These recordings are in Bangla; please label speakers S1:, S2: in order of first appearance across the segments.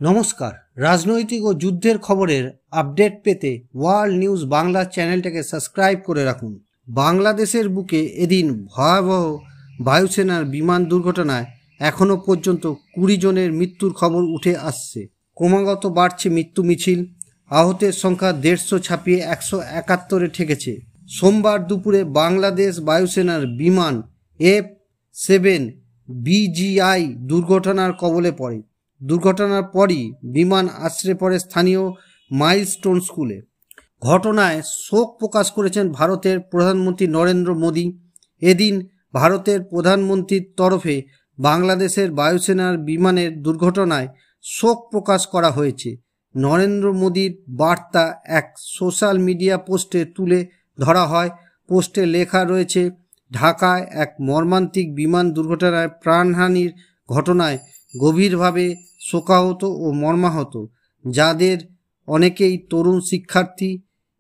S1: নমস্কার। রাজনৈতিক ও যুদ্ধের খবরের আপডেট পেতে ওয়ার্ল্ড নিউজ বাংলা চ্যানেলটাকে সাবস্ক্রাইব করে রাখুন। বাংলাদেশের বুকে এদিন ভয়াবহ বায়ুসেনার বিমান দুর্ঘটনায় এখনও পর্যন্ত 20 জনের মৃত্যুর খবর উঠে আসছে। ক্রমাগত বাড়ছে মৃত্যু মিছিল। আহতের সংখ্যা 150 ছাপিয়ে 171-এ ঠেকেছে। সোমবার দুপুরে বাংলাদেশ বায়ুসেনার বিমান F-7 BGI দুর্ঘটনার কবলে পড়ে। দুর্ঘটনার পরই বিমান আছড়ে পড়ে স্থানীয় মাইলস্টোন স্কুলে। ঘটনায় শোক প্রকাশ করেছেন ভারতের প্রধানমন্ত্রী নরেন্দ্র মোদী। এদিন ভারতের প্রধানমন্ত্রীর তরফে বাংলাদেশের বায়ুসেনার বিমানের দুর্ঘটনায় শোক প্রকাশ করা হয়েছে। নরেন্দ্র মোদীর বার্তা এক সোশ্যাল মিডিয়া পোস্টে তুলে ধরা হয়। পোস্টে লেখা রয়েছে, ঢাকায় এক মর্মান্তিক বিমান দুর্ঘটনায় প্রাণহানির ঘটনায় গভীরভাবে শোকাহত ও মর্মাহত, যাদের অনেকেই তরুণ শিক্ষার্থী।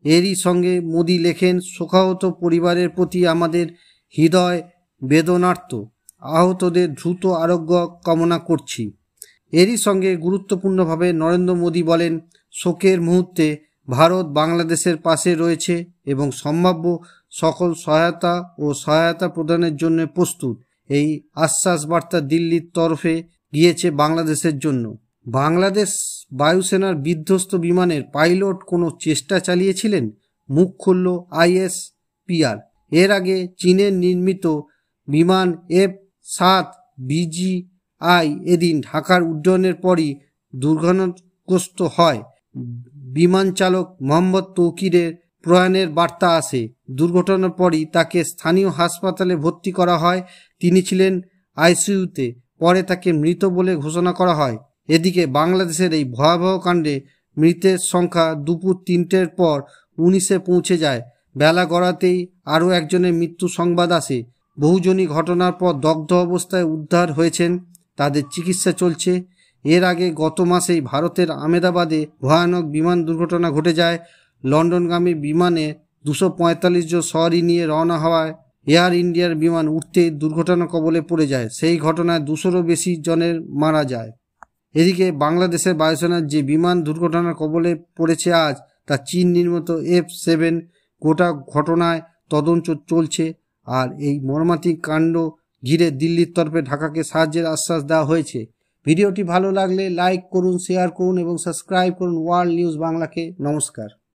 S1: এরই সঙ্গে মোদি লেখেন, শোকাহত পরিবারের প্রতি আমাদের হৃদয় বেদনার্ত, আহতদের দ্রুত আরোগ্য কামনা করছি। এরই সঙ্গে গুরুত্বপূর্ণভাবে নরেন্দ্র মোদী বলেন, শোকের মুহূর্তে ভারত বাংলাদেশের পাশে রয়েছে এবং সম্ভাব্য সকল সহায়তা প্রদানের জন্য প্রস্তুত। এই আশ্বাস বার্তা দিল্লির তরফে গিয়েছে বাংলাদেশের জন্য। বাংলাদেশ বায়ুসেনার বিধ্বস্ত বিমানের পাইলট কোনো চেষ্টা চালিয়েছিলেন, মুখ খুলল ISPR। এর আগে চীনের নির্মিত বিমান F-7 BGI এদিন ঢাকার উড্ডয়নের পরই দুর্ঘটনাগ্রস্ত হয়। বিমান চালক মোহাম্মদ তৌকিরের প্রয়াণের বার্তা আসে। দুর্ঘটনার পরই তাকে স্থানীয় হাসপাতালে ভর্তি করা হয়। তিনি ছিলেন ICUতে, পরে তাকে মৃত বলে ঘোষণা করা হয়। এদিকে বাংলাদেশের এই ভয়াবহ কাণ্ডে মৃতের সংখ্যা দুপুর 3টের পর 19-এ পৌঁছে যায়। বেলা গড়াতেই আরও একজনের মৃত্যু সংবাদ আসে। বহুজনই ঘটনার পর দগ্ধ অবস্থায় উদ্ধার হয়েছেন, তাদের চিকিৎসা চলছে। এর আগে গত মাসেই ভারতের আহমেদাবাদে ভয়ানক বিমান দুর্ঘটনা ঘটে যায়। লন্ডনগামী বিমানে 245 জন সওয়ারি নিয়ে রওনা হওয়ায় এয়ার ইন্ডিয়ার বিমান উঠতে দুর্ঘটনা কবলে পড়ে যায়। সেই ঘটনায় 200-রও বেশি জনের মারা যায়। এদিকে বাংলাদেশের বায়ুসেনার যে বিমান দুর্ঘটনার কবলে পড়েছে আজ, তা চীন নির্মিত F-7। গোটা ঘটনায় তদন্ত চলছে। আর এই মর্মান্তিক কাণ্ড ঘিরে দিল্লির তরফে ঢাকাকে সাহায্যের আশ্বাস দেওয়া হয়েছে। ভিডিওটি ভালো লাগলে লাইক করুন, শেয়ার করুন এবং সাবস্ক্রাইব করুন ওয়ার্ল্ড নিউজ বাংলাকে। নমস্কার।